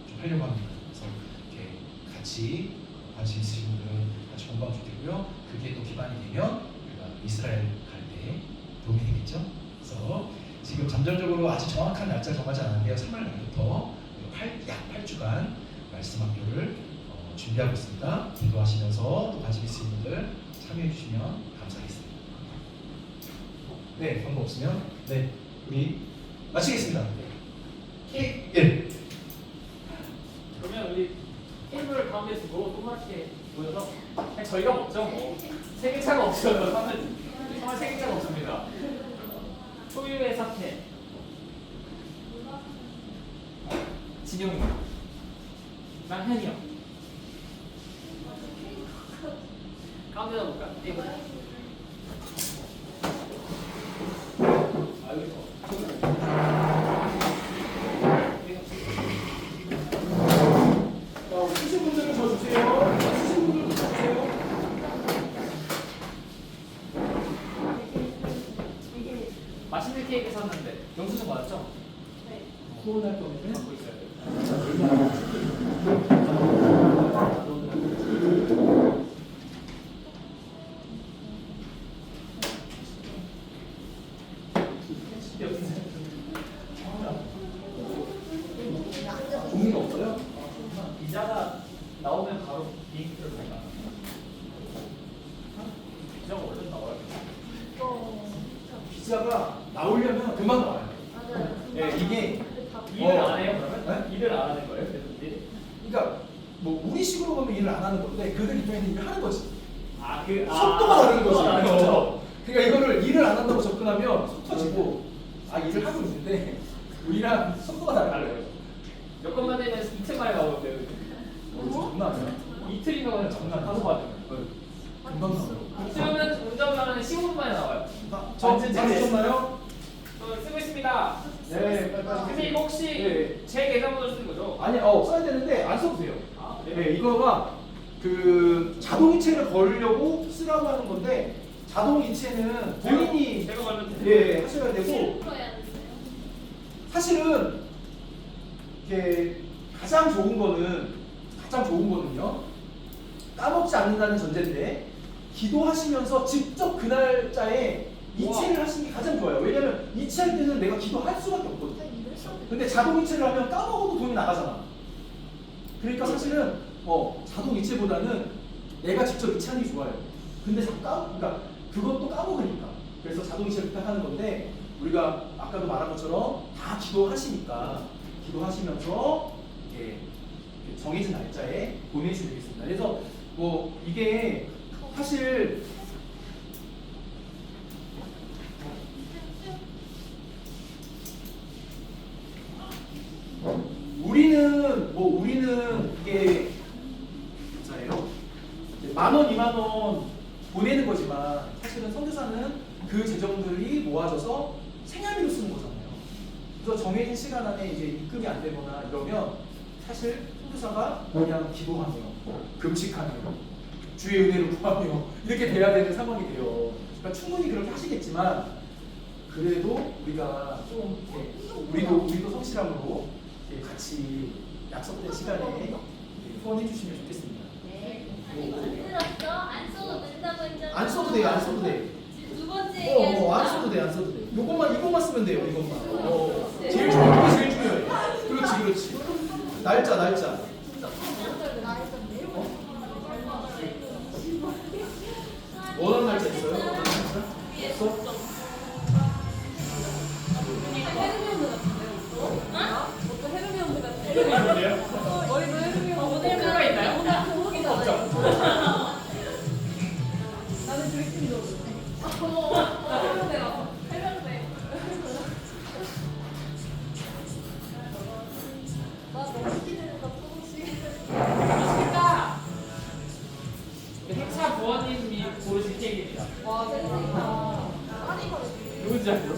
좀 하려고 합니다. 그래서 이렇게 같이 관심 있으신 분들은 같이 공부하면 좋겠고요. 그게 또 기반이 되면 우리가 이스라엘 갈 때 도움이 되겠죠. 그래서 지금 잠정적으로 아직 정확한 날짜 정하지 않았는데요. 3월 날부터 약 8주간 말씀 학교를 준비하고 있습니다. 기도하시면서 또 관심 있으신 분들 참여해 주시면 감사하겠습니다. 네, 광고 없으면 네, 우리 마치겠습니다. 케이크 1. 그러면 우리 테이블 가운데 두고 동그랗게 모여서 그냥 저희가 먹죠. 뭐 생일차가 없어요. 3월 생일차가 없습니다. 초유의 사태. 진용이. 난 현이요. 가운데다 볼까? 테이블. 아 여기서. 쓰신 분들은 저 주세요. 쓰신 분들도 주세요. 맛있는 케이크 샀는데 영수증 받았죠? 네. 코로나 때문에 갖고 있어야 돼요. 종이가 없어요? 비자가 나오면 바로 비행기를 갈까? 비자가 원래 나와요. 비자가 나오려면 금방 나와요. 맞아요. 예, 이게 일을 안 해요 그러면? 네? 일을 안 하는 거예요? 그래서 그러니까 뭐 우리 식으로 보면 일을 안 하는 건데 그들 입장에서는 일을 하는 거지. 아그 속도가 다른 거지. 다른 거죠. 그러니까 이거를 일을 안 한다고 접근하면 속 터지고 일을 하고 있는데 우리랑 속도가 달라요. 여건만 되면 이틀 만에 나오는데요. 장난 아니야. 이틀인가 만에 장난 다소 받은 거예요. 금방 나와요. 이틀이면 운전하면 15분 만에 나와요. 저 받으셨나요? 저 쓰고 있습니다. 네, 빨리. 근데 이거 혹시 네. 제 계좌번호를 쓰는 거죠? 아니, 써야 되는데 안 써도 돼요. 아, 네, 이거가 그 자동이체를 걸려고 쓰라고 하는 건데 자동이체는 본인이 제가 말면 예, 하셔야 되고 실수로 해야 되세요? 사실은 이게 가장 좋은 거는요. 까먹지 않는다는 전제인데 기도하시면서 직접 그 날짜에 이체를 하시는 게 가장 좋아요. 왜냐면 이체할 때는 내가 기도할 수밖에 없거든. 일을 써야 돼요. 근데 자동 이체를 하면 까먹어도 돈이 나가잖아. 그러니까 사실은 자동 이체보다는 내가 직접 이체하는 게 좋아요. 근데 그러니까 그것도 까먹으니까. 그래서 자동 이체를 부탁하는 건데 우리가 아까도 말한 것처럼 다 기도하시니까 기도하시면서 이렇게 정해진 날짜에 보내주시면 되겠습니다. 그래서 뭐 이게 사실 우리는 이게 진짜예요. 10,000원, 20,000원 보내는 거지만 사실은 선교사는 그 재정들이 모아져서 생활비로 쓰는 거잖아요. 그래서 정해진 시간 안에 이제 입금이 안 되거나 이러면 사실 선교사가 그냥 기도하며 금식하며 주의 은혜를 구하며 이렇게 돼야 되는 상황이 돼요. 그러니까 충분히 그렇게 하시겠지만 그래도 우리가 좀 이렇게 우리도 성실함으로 이렇게 같이 약속된 시간에 후원해 주시면 좋겠습니다. 네. 아니 만들었어? 안 써도 된다고 했잖아. 안 써도 돼요, 안 써도 돼. 두 번째 얘기하셨죠? 안 써도 돼, 안 써도 돼. 이것만 쓰면 돼요, 이것만. 제일 중요해, 제일 중요해. 그렇지. 날짜. 원하는 날짜 있어요? 원하는 날짜? 없어? 호텔가 있나요? 없죠. 행사 부원님이 고르신 케이크입니다. 누군지 알죠?